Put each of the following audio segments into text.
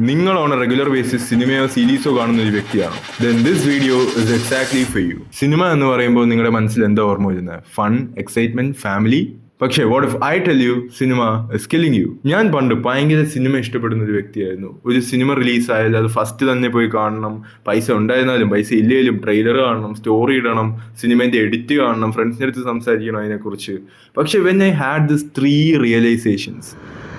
നിങ്ങൾ on a regular basis സിനിമയോ സീരീസോ കാണുന്ന ഒരു വ്യക്തിയാണ്, then this video is exactly for you. സിനിമ എന്ന് പറയുമ്പോൾ നിങ്ങളുടെ മനസ്സിൽ എന്താ ഓർമ്മ വരുന്നത്? Fun, excitement, family. പക്ഷേ what if I tell you cinema is killing you? ഞാൻ പണ്ട് ഭയങ്കര സിനിമ ഇഷ്ടപ്പെടുന്ന ഒരു വ്യക്തിയായിരുന്നു. ഒരു സിനിമ റിലീസ് ആയാലും അത് ഫസ്റ്റ് തന്നെ പോയി കാണണം. പൈസ ഉണ്ടായിരുന്നാലും പൈസ ഇല്ലേലും ട്രെയിലർ കാണണം, സ്റ്റോറി ഇടണം, സിനിമേന്റെ എഡിറ്റ് കാണണം, ഫ്രണ്ട്സിൻ്റെ അടുത്ത് സംസാരിക്കണം അതിനെക്കുറിച്ച്. പക്ഷേ when I had this 3 realisations,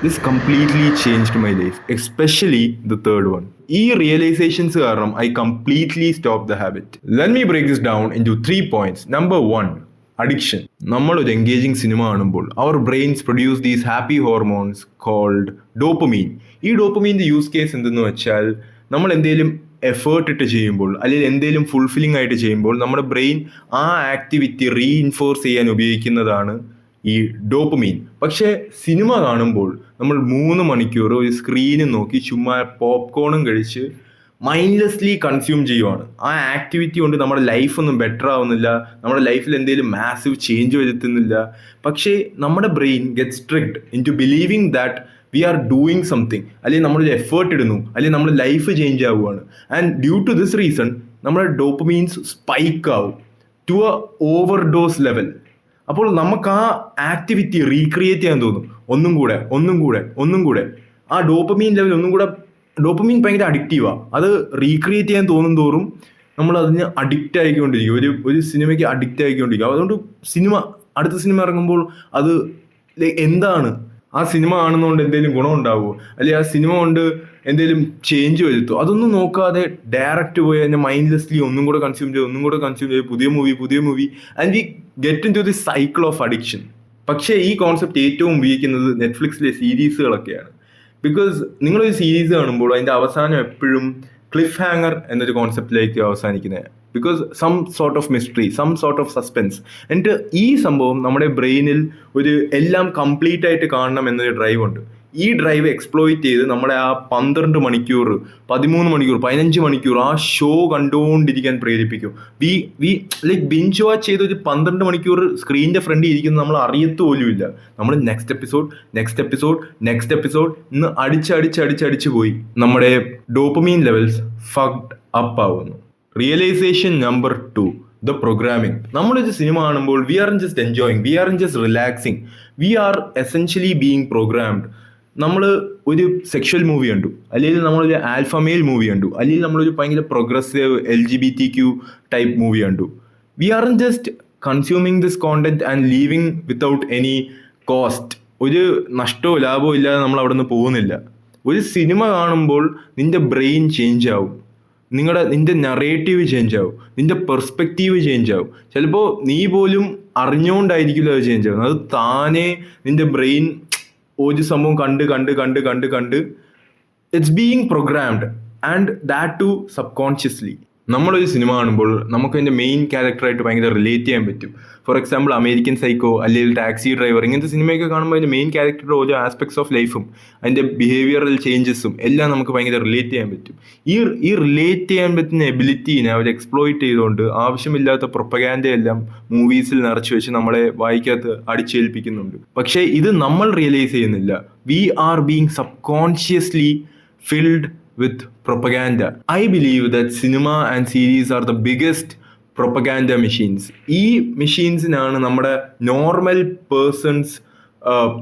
this completely changed my life, especially the third one. ഈ റിയലൈസേഷൻസ് കാരണം I completely stopped the habit. Let me break this down into 3 points. Number 1, addiction. നമ്മളൊരു എൻഗേജിങ് സിനിമ കാണുമ്പോൾ our brains produce these happy hormones called dopamine. ഈ ഡോപ്പമീൻ്റെ use case എന്തെന്ന് വെച്ചാൽ, നമ്മൾ എന്തെങ്കിലും effort ഇട്ട് ചെയ്യുമ്പോൾ അല്ലെങ്കിൽ എന്തെങ്കിലും ഫുൾഫില്ലിംഗ് ആയിട്ട് ചെയ്യുമ്പോൾ നമ്മുടെ ബ്രെയിൻ ആ ആക്ടിവിറ്റി റീഇൻഫോഴ്സ് ചെയ്യാൻ ഉപയോഗിക്കുന്നതാണ് ഈ ഡോപ്പമീൻ. പക്ഷേ സിനിമ കാണുമ്പോൾ നമ്മൾ 3 മണിക്കൂർ ഒരു സ്ക്രീനും നോക്കി ചുമ്മാ പോപ്കോണും കഴിച്ച് മൈൻഡ്ലെസ്ലി കൺസ്യൂം ചെയ്യുവാണ്. ആ ആക്ടിവിറ്റി കൊണ്ട് നമ്മുടെ ലൈഫൊന്നും ബെറ്റർ ആവുന്നില്ല, നമ്മുടെ ലൈഫിൽ എന്തെങ്കിലും മാസീവ് ചേഞ്ച് വരുത്തുന്നില്ല. പക്ഷേ നമ്മുടെ brain gets tricked into believing that we are doing something, അല്ലെങ്കിൽ നമ്മളൊരു എഫേർട്ട് ഇടുന്നു, അല്ലെങ്കിൽ നമ്മുടെ ലൈഫ് ചേഞ്ച് ആവുകയാണ്. And due to this reason നമ്മുടെ ഡോപ്പമീൻസ് സ്പൈക്ക് ആവും ടു എ ഓവർഡോസ് ലെവൽ. അപ്പോൾ നമുക്ക് ആ ആക്ടിവിറ്റി റീക്രിയേറ്റ് ചെയ്യാൻ തോന്നും, ഒന്നും കൂടെ. ആ ഡോപ്പമീൻ ലെവൽ ഒന്നും കൂടെ. ഡോപ്പമീൻ ഭയങ്കര അഡിക്റ്റീവാണ്. അത് റീക്രിയേറ്റ് ചെയ്യാൻ തോന്നും തോറും നമ്മൾ അതിന് അഡിക്റ്റ് ആയിക്കൊണ്ടിരിക്കും, ഒരു സിനിമയ്ക്ക് അഡിക്റ്റ് ആയിക്കൊണ്ടിരിക്കും. അതുകൊണ്ട് അടുത്ത സിനിമ ഇറങ്ങുമ്പോൾ അത് എന്താണ്, ആ സിനിമ കാണുന്നതുകൊണ്ട് എന്തെങ്കിലും ഗുണം ഉണ്ടാവുമോ, അല്ലെങ്കിൽ ആ സിനിമ കൊണ്ട് എന്തെങ്കിലും ചേഞ്ച് വരുത്തുമോ, അതൊന്നും നോക്കാതെ ഡയറക്റ്റ് പോയി അതിനെ മൈൻഡ്ലെസ്ലി ഒന്നും കൂടെ കൺസ്യൂം ചെയ്ത് പുതിയ movie and we get into the cycle of addiction. പക്ഷേ ഈ കോൺസെപ്റ്റ് ഏറ്റവും ഉപയോഗിക്കുന്നത് നെറ്റ്ഫ്ലിക്സിലെ സീരീസുകളൊക്കെയാണ്. ബിക്കോസ് നിങ്ങളൊരു സീരീസ് കാണുമ്പോൾ അതിൻ്റെ അവസാനം എപ്പോഴും ക്ലിഫ് ഹാങ്ങർ എന്നൊരു കോൺസെപ്റ്റിലേക്ക് അവസാനിക്കുന്നത്. Because some sort of mystery, some sort of suspense. എന്നിട്ട് ഈ സംഭവം നമ്മുടെ ബ്രെയിനിൽ ഒരു എല്ലാം കംപ്ലീറ്റ് ആയിട്ട് കാണണം എന്നൊരു ഡ്രൈവ് ഉണ്ട്. ഈ ഡ്രൈവ് എക്സ്പ്ലോയിറ്റ് ചെയ്ത് നമ്മുടെ ആ 12 മണിക്കൂർ, 13 മണിക്കൂർ, 15 മണിക്കൂർ ആ ഷോ കണ്ടുകൊണ്ടിരിക്കാൻ പ്രേരിപ്പിക്കും. വി ലൈക്ക് ബിഞ്ച് വാച്ച് ചെയ്ത് ഒരു 12 മണിക്കൂർ സ്ക്രീനിൻ്റെ ഫ്രണ്ടിൽ ഇരിക്കുന്നത് നമ്മൾ അറിയത്തു പോലുമില്ല. നമ്മൾ നെക്സ്റ്റ് എപ്പിസോഡ് ഇന്ന് അടിച്ച് പോയി നമ്മുടെ ഡോപ്പമീൻ ലെവൽസ് ഫക്ഡ് അപ്പ് ആവുന്നു. Realisation number 2, the programming. നമ്മളൊരു സിനിമ കാണുമ്പോൾ we are just enjoying, we are just relaxing, we are essentially being programmed. നമ്മൾ ഒരു സെക്ഷൽ മൂവി കണ്ടു, അല്ലെങ്കിൽ നമ്മളൊരു ആൽഫമെയിൽ മൂവി കണ്ടു, അല്ലെങ്കിൽ നമ്മളൊരു ഭയങ്കര പ്രോഗ്രസീവ് LGBTQ ടൈപ്പ് മൂവി കണ്ടു. We are just consuming this content and leaving without any cost. ഒരു നഷ്ടമോ ലാഭമോ ഇല്ലാതെ നമ്മൾ അവിടെ നിന്ന് പോകുന്നില്ല. ഒരു സിനിമ കാണുമ്പോൾ നിന്റെ ബ്രെയിൻ ചേഞ്ച് ആവും, നിന്റെ നറേറ്റീവ് ചേഞ്ച് ആവും, നിന്റെ പെർസ്പെക്റ്റീവ് ചേഞ്ച് ആവും. ചിലപ്പോൾ നീ പോലും അറിഞ്ഞുകൊണ്ടായിരിക്കില്ല അത് ചേഞ്ച് ആവുന്നത്. അത് താനേ നിന്റെ ബ്രെയിൻ ഒരു സംഭവം കണ്ട് it's being programmed and that to subconsciously. നമ്മളൊരു സിനിമ കാണുമ്പോൾ നമുക്ക് അതിൻ്റെ മെയിൻ ക്യാരക്ടറായിട്ട് ഭയങ്കര റിലേറ്റ് ചെയ്യാൻ പറ്റും. ഫോർ എക്സാമ്പിൾ അമേരിക്കൻ സൈക്കോ അല്ലെങ്കിൽ ടാക്സി ഡ്രൈവർ, ഇങ്ങനത്തെ സിനിമയൊക്കെ കാണുമ്പോൾ അതിൻ്റെ മെയിൻ ക്യാരക്ടറുടെ ഓരോ ആസ്പെക്ട്സ് ഓഫ് ലൈഫും അതിൻ്റെ ബിഹേവിയറൽ ചേഞ്ചസും എല്ലാം നമുക്ക് ഭയങ്കര റിലേറ്റ് ചെയ്യാൻ പറ്റും. ഈ റിലേറ്റ് ചെയ്യാൻ പറ്റുന്ന എബിലിറ്റീനെ അവർ എക്സ്പ്ലോയിറ്റ് ചെയ്തുകൊണ്ട് ആവശ്യമില്ലാത്ത പ്രൊപ്പഗാൻഡയെല്ലാം മൂവീസിൽ നിറച്ച് വെച്ച് നമ്മളെ വായിക്കകത്ത് അടിച്ചേൽപ്പിക്കുന്നുണ്ട്. പക്ഷേ ഇത് നമ്മൾ റിയലൈസ് ചെയ്യുന്നില്ല. We are being subconsciously filled with propaganda. I believe that cinema and series are the biggest propaganda machines. ഈ മെഷീൻസിനാണ് നമ്മുടെ normal person's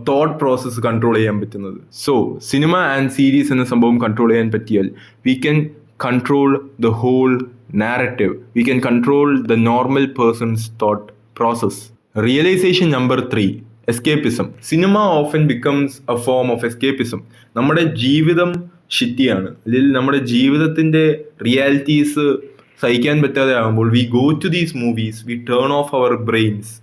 thought process control ചെയ്യാൻ പറ്റുന്നത്. സോ സിനിമ ആൻഡ് സീരീസ് എന്ന സംഭവം കൺട്രോൾ ചെയ്യാൻ പറ്റിയാൽ we can control the whole narrative. We can control the normal person's thought process. Realisation number 3, escapism. സിനിമ often becomes a form of escapism. നമ്മുടെ ജീവിതം ഷിറ്റിയാണ്, അല്ലെങ്കിൽ നമ്മുടെ ജീവിതത്തിൻ്റെ റിയാലിറ്റീസ് സഹിക്കാൻ പറ്റാതെ ആകുമ്പോൾ we go to these movies, we turn off our brains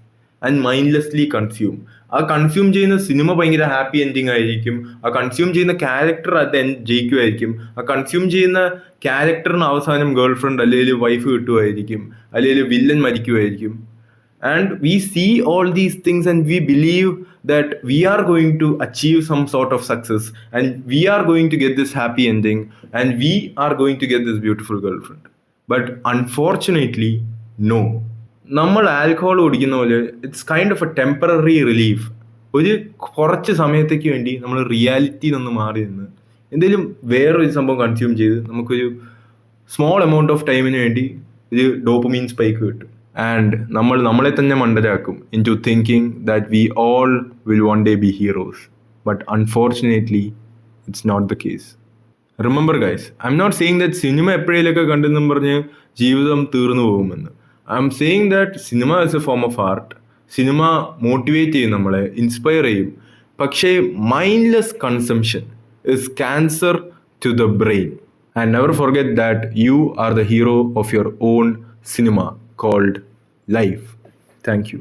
and mindlessly consume. ആ കൺസ്യൂം ചെയ്യുന്ന സിനിമ ഭയങ്കര ഹാപ്പി എൻഡിങ് ആയിരിക്കും, ആ കൺസ്യൂം ചെയ്യുന്ന ക്യാരക്ടർ അത് ജയിക്കുമായിരിക്കും, ആ കൺസ്യൂം ചെയ്യുന്ന ക്യാരക്ടറിന് അവസാനം ഗേൾ ഫ്രണ്ട് അല്ലെങ്കിൽ വൈഫ് കിട്ടുമായിരിക്കും, അല്ലെങ്കിൽ villain മരിക്കുമായിരിക്കും. And we see all these things and we believe that we are going to achieve some sort of success and we are going to get this happy ending and we are going to get this beautiful girlfriend. But unfortunately, no. നമ്മൾ alcohol കുടിക്കുന്ന പോലെ it's kind of A temporary relief. ഒരു കുറച്ച് സമയത്തേക്ക് വേണ്ടി നമ്മൾ റിയാലിറ്റിയിൽ നിന്ന് മാറി നിന്ന് എന്തെങ്കിലും വേറൊരു സംഭവം കൺസ്യൂം ചെയ്ത് നമുക്കൊരു സ്മോൾ എമൗണ്ട് ഓഫ് ടൈമിന് വേണ്ടി ഒരു ഡോപ്പമീൻ സ്പൈക്ക് കിട്ടും. ആൻഡ് നമ്മളെ തന്നെ മണ്ടരാക്കും into thinking that we all will one day be heroes. But unfortunately it's not the case. Remember guys, I'm not saying that സിനിമ എപ്പോഴേലൊക്കെ കണ്ടെന്നും പറഞ്ഞ് ജീവിതം തീർന്നു പോകുമെന്ന്. I'm saying that cinema as a form of art. സിനിമ motivate ചെയ്യും, നമ്മളെ ഇൻസ്പയർ ചെയ്യും. പക്ഷേ mindless consumption is cancer to the brain. And never forget that you are the hero of your own cinema called life. Thank you.